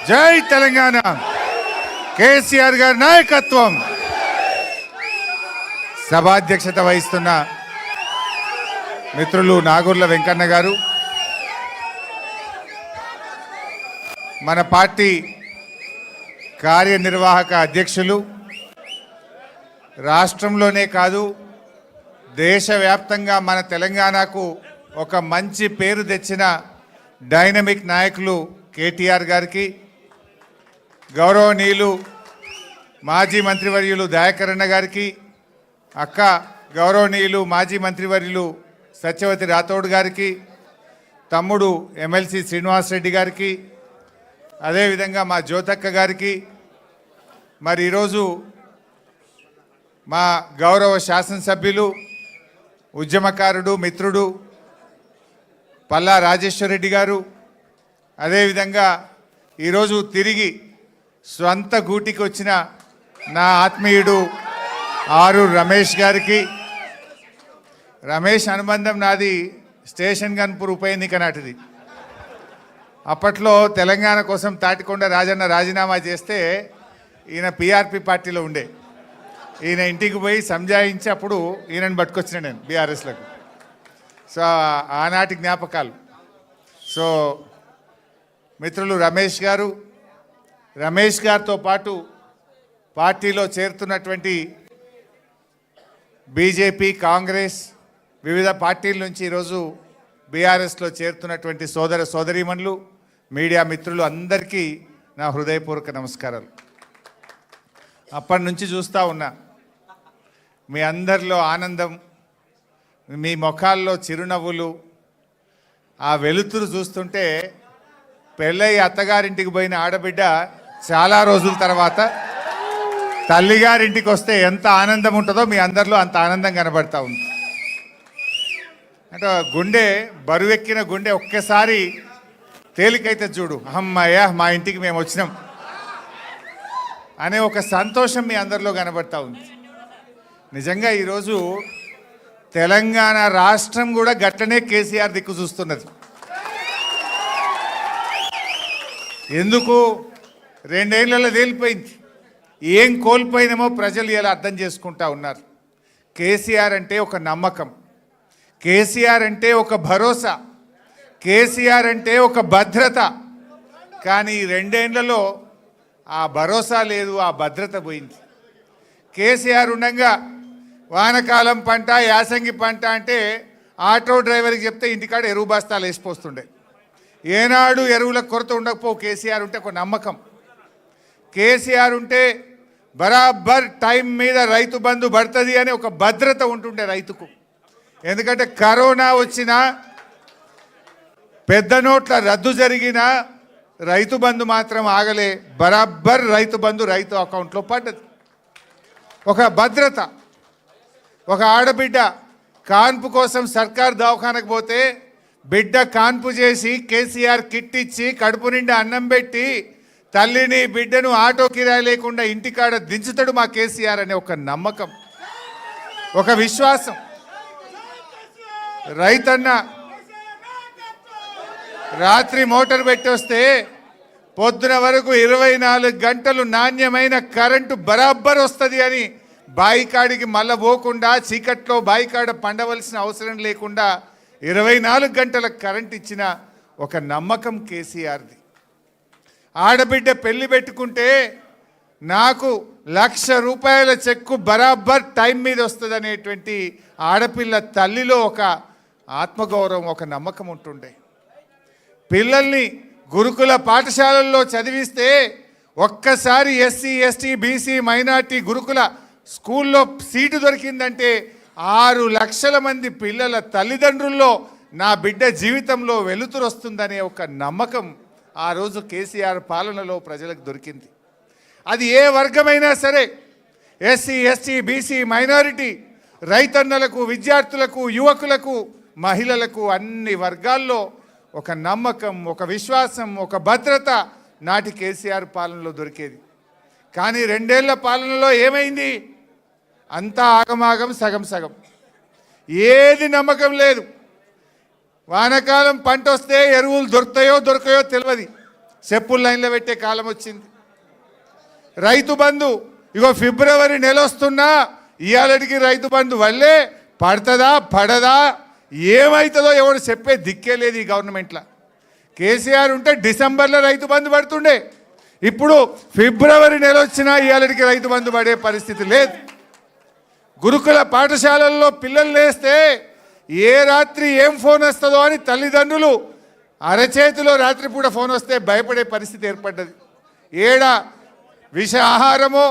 జై తెలంగాణ కేసీఆర్ గారి నాయకత్వం. సభాధ్యక్షత వహిస్తున్న మిత్రులు నాగూర్ల వెంకన్న గారు, మన పార్టీ కార్యనిర్వాహక అధ్యక్షులు, రాష్ట్రంలోనే కాదు దేశవ్యాప్తంగా మన తెలంగాణకు ఒక మంచి పేరు తెచ్చిన డైనమిక్ నాయకులు కేటీఆర్ గారికి, గౌరవనీయులు మాజీ మంత్రివర్యులు దయాకరణ గారికి, అక్క గౌరవనీయులు మాజీ మంత్రివర్యులు సత్యవతి రాథోడ్ గారికి, తమ్ముడు ఎమ్మెల్సీ శ్రీనివాస్ రెడ్డి గారికి, అదేవిధంగా మా జ్యోతక్క గారికి, మరి ఈరోజు మా గౌరవ శాసనసభ్యులు ఉద్యమకారుడు మిత్రుడు పల్లా రాజేశ్వరరెడ్డి గారు, అదేవిధంగా ఈరోజు తిరిగి స్వంత గూటికి వచ్చిన నా ఆత్మీయుడు ఆరూరు రమేష్ గారికి. రమేష్ అనుబంధం నాది స్టేషన్ గన్పూర్ ఉప ఎన్నిక నాటిది. అప్పట్లో తెలంగాణ కోసం తాటికొండ రాజన్న రాజీనామా చేస్తే ఈయన పిఆర్పి పార్టీలో ఉండే. ఈయన ఇంటికి పోయి సంజాయించి అప్పుడు ఈయనని పట్టుకొచ్చిన నేను బీఆర్ఎస్లకు. సో ఆనాటి జ్ఞాపకాలు. సో మిత్రులు రమేష్ గారితో పాటు పార్టీలో చేరుతున్నటువంటి బీజేపీ, కాంగ్రెస్, వివిధ పార్టీల నుంచి ఈరోజు బీఆర్ఎస్లో చేరుతున్నటువంటి సోదర సోదరీమణులు, మీడియా మిత్రులు అందరికీ నా హృదయపూర్వక నమస్కారాలు. అప్పటి నుంచి చూస్తూ ఉన్నా మీ అందరిలో ఆనందం, మీ ముఖాల్లో చిరునవ్వులు, ఆ వెలుతురు చూస్తుంటే పెళ్ళయి అత్తగారింటికి పోయిన ఆడబిడ్డ చాలా రోజుల తర్వాత తల్లిగారింటికి వస్తే ఎంత ఆనందం ఉంటుందో మీ అందరిలో అంత ఆనందం కనబడతా ఉంది. అంటే గుండె బరువెక్కిన గుండె ఒక్కసారి తేలికైతే చూడు, అమ్మయ్య మా ఇంటికి మేము వచ్చినాం అనే ఒక సంతోషం మీ అందరిలో కనబడతా ఉంది. నిజంగా ఈరోజు తెలంగాణ రాష్ట్రం కూడా గట్లనే కేసీఆర్ దిక్కు చూస్తున్నది. ఎందుకు 2 ఏళ్లలో తేలిపోయింది. ఏం కోల్పోయినామో ప్రజలు ఇలా అర్థం చేసుకుంటా ఉన్నారు. కేసీఆర్ అంటే ఒక నమ్మకం, కేసీఆర్ అంటే ఒక భరోసా, కేసీఆర్ అంటే ఒక భద్రత. కానీ 2 ఏళ్లలో ఆ భరోసా లేదు, ఆ భద్రత పోయింది. కేసీఆర్ ఉండగా వానకాలం పంట, యాసంగి పంట అంటే ఆటో డ్రైవర్కి చెప్తే ఇంటికాడ ఎరువు బస్తాలు వేసిపోతుండే. ఏనాడు ఎరువుల కొరత ఉండకపో. కేసీఆర్ ఉంటే ఒక నమ్మకం. కేసీఆర్ ఉంటే బరాబర్ టైం మీద రైతు బంధు పడుతుంది అని ఒక భద్రత ఉంటుండే రైతుకు. ఎందుకంటే కరోనా వచ్చినా, పెద్ద నోట్ల రద్దు జరిగినా రైతు బంధు మాత్రం ఆగలే. బరాబర్ రైతు బంధు రైతు అకౌంట్లో పడ్డది. ఒక భద్రత. ఒక ఆడబిడ్డ కాన్పు కోసం సర్కార్ దవాఖానకు పోతే బిడ్డ కాన్పు చేసి కేసీఆర్ కిట్ ఇచ్చి కడుపు నిండా అన్నం పెట్టి తల్లిని బిడ్డను ఆటో కిరాయి లేకుండా ఇంటికాడ దించుతాడు మా కేసీఆర్ అనే ఒక నమ్మకం, ఒక విశ్వాసం. రైతన్న రాత్రి మోటార్ పెట్టి వస్తే పొద్దున వరకు 24 గంటలు నాణ్యమైన కరెంటు బరాబర్ వస్తుంది అని బాయికాడికి మళ్ళా పోకుండా, చీకట్లో బాయికాడ పండవలసిన అవసరం లేకుండా 24 గంటల కరెంట్ ఇచ్చిన ఒక నమ్మకం కేసీఆర్ది. ఆడబిడ్డ పెళ్లి పెట్టుకుంటే నాకు ₹1,00,000 చెక్కు బరాబర్ టైం మీద వస్తుంది అనేటువంటి ఆడపిల్ల తల్లిలో ఒక ఆత్మగౌరవం, ఒక నమ్మకం ఉంటుండే. పిల్లల్ని గురుకుల పాఠశాలల్లో చదివిస్తే ఒక్కసారి ఎస్సీ, ఎస్టీ, బీసీ, మైనార్టీ గురుకుల స్కూల్లో సీటు దొరికిందంటే 6 లక్షల మంది పిల్లల తల్లిదండ్రుల్లో నా బిడ్డ జీవితంలో వెలుతురు వస్తుందనే ఒక నమ్మకం ఆ రోజు కేసీఆర్ పాలనలో ప్రజలకు దొరికింది. అది ఏ వర్గమైనా సరే, ఎస్సీ, ఎస్టీ, బీసీ, మైనారిటీ, రైతన్నలకు, విద్యార్థులకు, యువకులకు, మహిళలకు, అన్ని వర్గాల్లో ఒక నమ్మకం, ఒక విశ్వాసం, ఒక భద్రత నాటి కేసీఆర్ పాలనలో దొరికేది. కానీ 2 ఏళ్ల పాలనలో ఏమైంది? అంతా ఆగమాగం, సగం సగం. ఏది నమ్మకం లేదు. వానకాలం పంట వస్తే ఎరువులు దొరుకుతాయో దొరకయో తెలియదు. చెప్పులు లైన్లో పెట్టే కాలం వచ్చింది. రైతు బంధు ఇగో ఫిబ్రవరి నెల వస్తున్నా ఇవాళకి రైతు బంధు వల్లే పడుతుందా పడదా ఏమవుతుందో ఎవడు చెప్పే దిక్కే లేదు ఈ గవర్నమెంట్లో. కేసీఆర్ ఉంటే డిసెంబర్లో రైతు బంధు పడుతుండే, ఇప్పుడు ఫిబ్రవరి నెల వచ్చినా ఇవాళకి రైతు బంధు పడే పరిస్థితి లేదు. గురుకుల పాఠశాలల్లో పిల్లలు లేస్తే ఏ రాత్రి ఏం ఫోన్ వస్తుందో అని తల్లిదండ్రులు అరచేతిలో రాత్రిపూట ఫోన్ వస్తే భయపడే పరిస్థితి ఏర్పడ్డది. ఏడ విష ఆహారమో,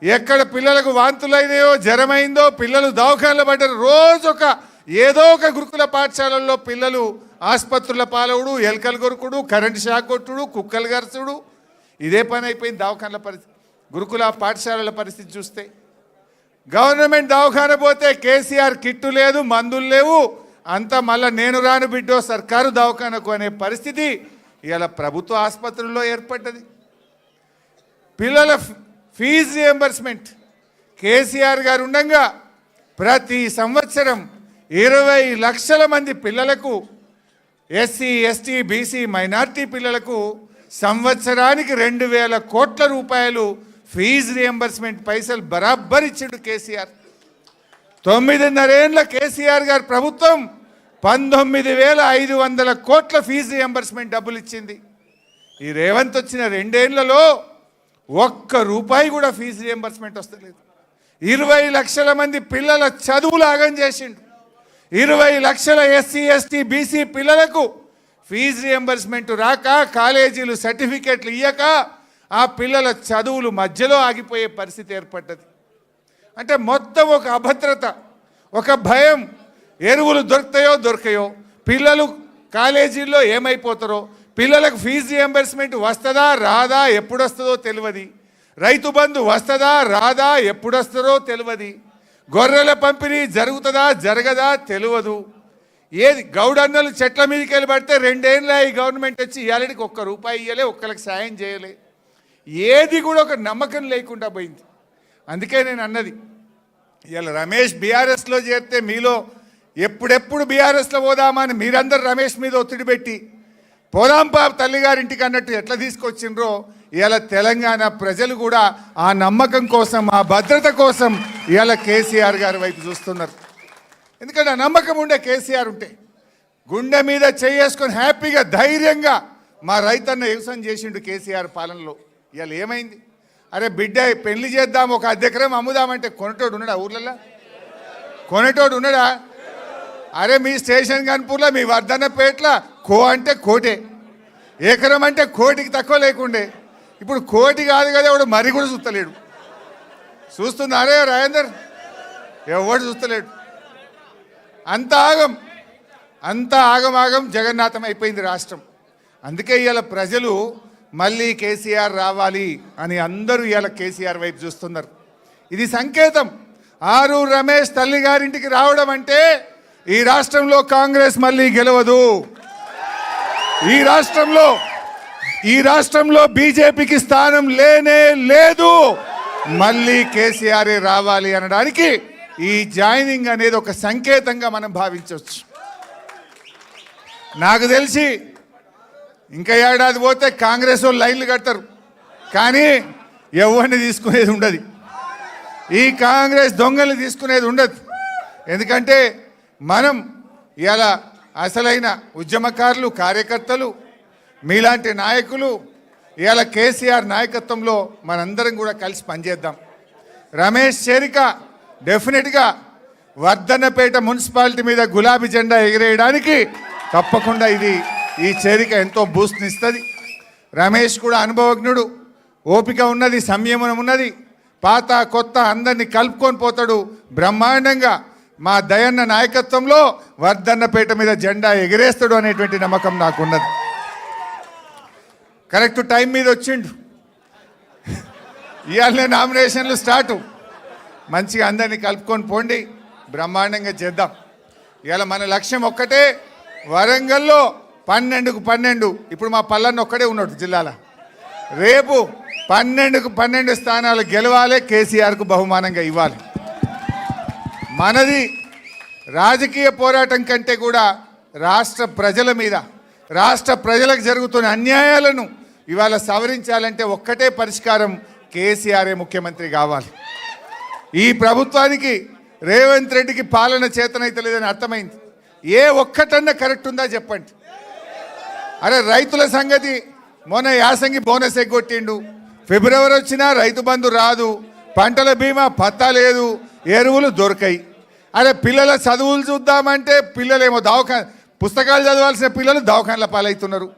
ఎక్కడ పిల్లలకు వాంతులైనాయో జ్వరమైందో, పిల్లలు దవాఖానలో పడ్డారు. రోజొక ఏదో ఒక గురుకుల పాఠశాలల్లో పిల్లలు ఆసుపత్రుల పాలవుడు, ఎలకలు కొరుకుడు, కరెంటు షాక్ కొట్టుడు, కుక్కలు గరచుడు, ఇదే పని అయిపోయింది దవాఖానల పరిస్థితి. గురుకుల పాఠశాలల పరిస్థితి చూస్తే గవర్నమెంట్ దవాఖాన పోతే కేసీఆర్ కిట్టు లేదు, మందులు లేవు, అంతా మళ్ళీ నేను రాను బిడ్డో సర్కారు దవాఖానకు అనే పరిస్థితి ఇలా ప్రభుత్వ ఆసుపత్రుల్లో ఏర్పడ్డది. పిల్లల ఫీజు రియంబర్స్మెంట్ కేసీఆర్ గారు ఉండగా ప్రతి సంవత్సరం 20 లక్షల మంది పిల్లలకు, ఎస్సీ ఎస్టీ బీసీ మైనార్టీ పిల్లలకు సంవత్సరానికి 2,000 కోట్ల రూపాయలు ఫీజు రియంబర్స్మెంట్ పైసలు బరాబర్ ఇచ్చిండు కేసీఆర్. 9.5 ఏళ్ల కేసీఆర్ గారి ప్రభుత్వం 19,500 కోట్ల ఫీజు రియంబర్స్మెంట్ డబ్బులు ఇచ్చింది. ఈ రేవంత్ వచ్చిన 2 ఏళ్లలో ₹1 కూడా ఫీజు రియంబర్స్మెంట్ వస్తలేదు. 20 లక్షల మంది పిల్లల చదువులు ఆగం చేసిండు. 20 లక్షల ఎస్సీ ఎస్టీ బీసీ పిల్లలకు ఫీజు రియంబర్స్మెంట్ రాక, కాలేజీలు సర్టిఫికెట్లు ఇయ్యక ఆ పిల్లల చదువులు మధ్యలో ఆగిపోయే పరిస్థితి ఏర్పడ్డది. అంటే మొత్తం ఒక అభద్రత, ఒక భయం, ఎరువులు దొరుకుతాయో దొరకయో, పిల్లలు కాలేజీల్లో ఏమైపోతారో, పిల్లలకు ఫీజు రియంబర్స్మెంట్ వస్తుందా రాదా ఎప్పుడు వస్తుందో తెలియదు, రైతు బంధు వస్తుందా రాదా ఎప్పుడు వస్తుందో తెలియదు, గొర్రెల పంపిణీ జరుగుతుందా జరగదా తెలియదు. ఏది గౌడన్నలు చెట్ల మీదకి వెళ్ళి పడితే 2 ఏళ్ళ ఈ గవర్నమెంట్ వచ్చి ఇవాళకి ₹1 ఇవ్వలే, ఒక్కరికి సాయం చేయలే, ఏది కూడా ఒక నమ్మకం లేకుండా పోయింది. అందుకే నేను అన్నది, ఇవాళ రమేష్ బీఆర్ఎస్లో చేరితే మీలో ఎప్పుడెప్పుడు బీఆర్ఎస్లో పోదామని మీరందరూ రమేష్ మీద ఒత్తిడి పెట్టి పోదాం పాప తల్లిగారింటికి అన్నట్టు ఎట్లా తీసుకొచ్చిండ్రో, ఇవాళ తెలంగాణ ప్రజలు కూడా ఆ నమ్మకం కోసం, ఆ భద్రత కోసం ఇవాళ కేసీఆర్ గారి వైపు చూస్తున్నారు. ఎందుకంటే ఆ నమ్మకం ఉండే కేసీఆర్ ఉంటే గుండె మీద చేసుకొని హ్యాపీగా ధైర్యంగా మా రైతన్న వ్యవసాయం చేసిండు కేసీఆర్ పాలనలో. ఇవాళ ఏమైంది? అరే బిడ్డ పెళ్లి చేద్దాం, ఒక 10 ఎకరం అమ్ముదామంటే కొనేటోడు ఉన్నాడా? ఊర్లలో కొనేటోడు ఉన్నాడా? అరే మీ స్టేషన్ గన్పూర్లో, మీ వర్ధన్నపేటలో అంటే కోటే, ఎకరం అంటే కోటికి తక్కువ లేకుండే, ఇప్పుడు కోటి కాదు కదా, ఎవడు మరి కూడా చూస్తలేడు. చూస్తున్నారే రాజేందర్? ఎవడు చూస్తలేడు. అంత ఆగం జగన్నాథం అయిపోయింది రాష్ట్రం. అందుకే ఇవాళ ప్రజలు మళ్ళీ కేసీఆర్ రావాలి అని అందరూ ఇవాళ కేసీఆర్ వైపు చూస్తున్నారు. ఇది సంకేతం. ఆరు రమేష్ తల్లి గారింటికి రావడం అంటే ఈ రాష్ట్రంలో కాంగ్రెస్ మళ్ళీ గెలవదు, ఈ రాష్ట్రంలో బీజేపీకి స్థానం లేనే లేదు, మళ్ళీ కేసీఆర్ రావాలి అనడానికి ఈ జాయినింగ్ అనేది ఒక సంకేతంగా మనం భావించవచ్చు. నాకు తెలిసి ఇంకా ఏడాది పోతే కాంగ్రెస్ వాళ్ళు లైన్లు కడతారు, కానీ ఎవరిని తీసుకునేది ఉండదు. ఈ కాంగ్రెస్ దొంగల్ని తీసుకునేది ఉండదు. ఎందుకంటే మనం ఇలా అసలైన ఉద్యమకారులు, కార్యకర్తలు, మీలాంటి నాయకులు ఇవాళ కేసీఆర్ నాయకత్వంలో మనందరం కూడా కలిసి పనిచేద్దాం. రమేష్ చేరిక డెఫినెట్గా వర్ధన్నపేట మున్సిపాలిటీ మీద గులాబీ జెండా ఎగిరేయడానికి తప్పకుండా ఈ చేరిక ఎంతో బూస్ట్నిస్తుంది. రమేష్ కూడా అనుభవజ్ఞుడు, ఓపిక ఉన్నది, సంయమనం ఉన్నది, పాత కొత్త అందరినీ కలుపుకొని పోతాడు. బ్రహ్మాండంగా మా దయన్న నాయకత్వంలో వర్ధన్నపేట మీద జెండా ఎగిరేస్తాడు అనేటువంటి నమ్మకం నాకున్నది. కరెక్ట్ టైం మీద వచ్చిండు. ఇవాళ నామినేషన్లు స్టార్టు. మంచిగా అందరినీ కలుపుకొని పోండి, బ్రహ్మాండంగా చేద్దాం. ఇవాళ మన లక్ష్యం ఒక్కటే, వరంగల్లో 12కు 12, ఇప్పుడు మా పల్లన్న ఒక్కడే ఉన్నాడు జిల్లాలో, రేపు 12కు 12 స్థానాలు గెలవాలి, కేసీఆర్కు బహుమానంగా ఇవ్వాలి. మనది రాజకీయ పోరాటం కంటే కూడా రాష్ట్ర ప్రజల మీద, రాష్ట్ర ప్రజలకు జరుగుతున్న అన్యాయాలను ఇవాళ సవరించాలంటే ఒక్కటే పరిష్కారం, కేసీఆరే ముఖ్యమంత్రి కావాలి. ఈ ప్రభుత్వానికి రేవంత్ రెడ్డికి పాలన చేతనైతే లేదని అర్థమైంది. ఏ ఒక్కటన్నా కరెక్ట్ ఉందా చెప్పండి. అరే రైతుల సంగతి మొన్న యాసంగి బోనస్ ఎగ్గొట్టిండు, ఫిబ్రవరి వచ్చినా రైతు బంధు రాదు, పంటల బీమా పత్తా లేదు, ఎరువులు దొరకాయి. అరే పిల్లల చదువులు చూద్దామంటే పిల్లలేమో పుస్తకాలు చదవాల్సిన పిల్లలు దవాఖాన్ల పాలవుతున్నారు,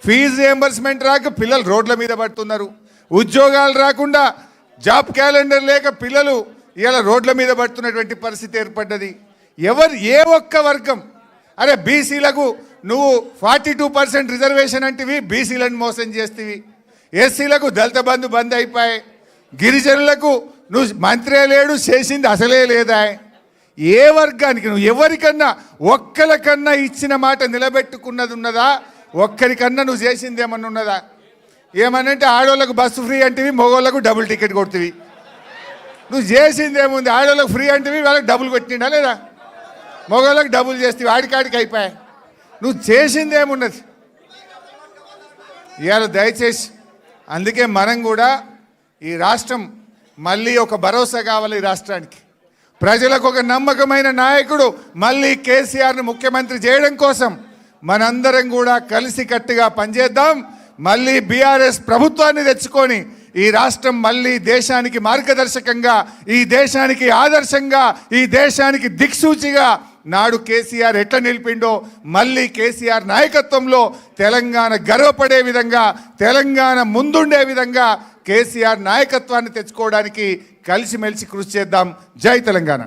ఫీజు రియంబర్స్మెంట్ రాక పిల్లలు రోడ్ల మీద పడుతున్నారు, ఉద్యోగాలు రాకుండా జాబ్ క్యాలెండర్ లేక పిల్లలు ఇలా రోడ్ల మీద పడుతున్నటువంటి పరిస్థితి ఏర్పడ్డది. ఏ ఒక్క వర్గం, అరే బీసీలకు నువ్వు 42% రిజర్వేషన్ అంటివి, బీసీలను మోసం చేస్తేవి, ఎస్సీలకు దళిత బంధు బంద్ అయిపోయాయి, గిరిజనులకు నువ్వు మంత్రే లేడు, చేసింది అసలే లేదా. ఏ వర్గానికి నువ్వు ఎవరికన్నా ఒక్కరికన్నా ఇచ్చిన మాట నిలబెట్టుకున్నది ఉన్నదా? ఒక్కరికన్నా నువ్వు చేసింది ఏమన్నా ఉన్నదా? ఏమనంటే ఆడవాళ్ళకు బస్సు ఫ్రీ అంటివి, మగవాళ్ళకు డబుల్ టికెట్ కొడుతుంది. నువ్వు చేసింది ఏముంది? ఆడవాళ్ళకు ఫ్రీ అంటివి, వాళ్ళకి డబుల్ కొట్టిండా లేదా? మగవాళ్ళకి డబుల్ చేస్తే ఆడికాడికి అయిపోయాయి. నువ్వు చేసింది ఏమున్నది? ఇవాళ దయచేసి అందుకే మనం కూడా ఈ రాష్ట్రం మళ్ళీ ఒక భరోసా కావాలి. ఈ రాష్ట్రానికి ప్రజలకు ఒక నమ్మకమైన నాయకుడు మళ్ళీ కేసీఆర్ను ముఖ్యమంత్రి చేయడం కోసం మనందరం కూడా కలిసికట్టుగా పనిచేద్దాం. మళ్ళీ బీఆర్ఎస్ ప్రభుత్వాన్ని తెచ్చుకొని ఈ రాష్ట్రం మళ్ళీ దేశానికి మార్గదర్శకంగా, ఈ దేశానికి ఆదర్శంగా, ఈ దేశానికి దిక్సూచిగా నాడు కేసీఆర్ ఎట్లా నిలిపిండో మళ్ళీ కేసీఆర్ నాయకత్వంలో తెలంగాణ గర్వపడే విధంగా, తెలంగాణ ముందుండే విధంగా కేసీఆర్ నాయకత్వాన్ని తెచ్చుకోవడానికి కలిసిమెలిసి కృషి చేద్దాం. జై తెలంగాణ.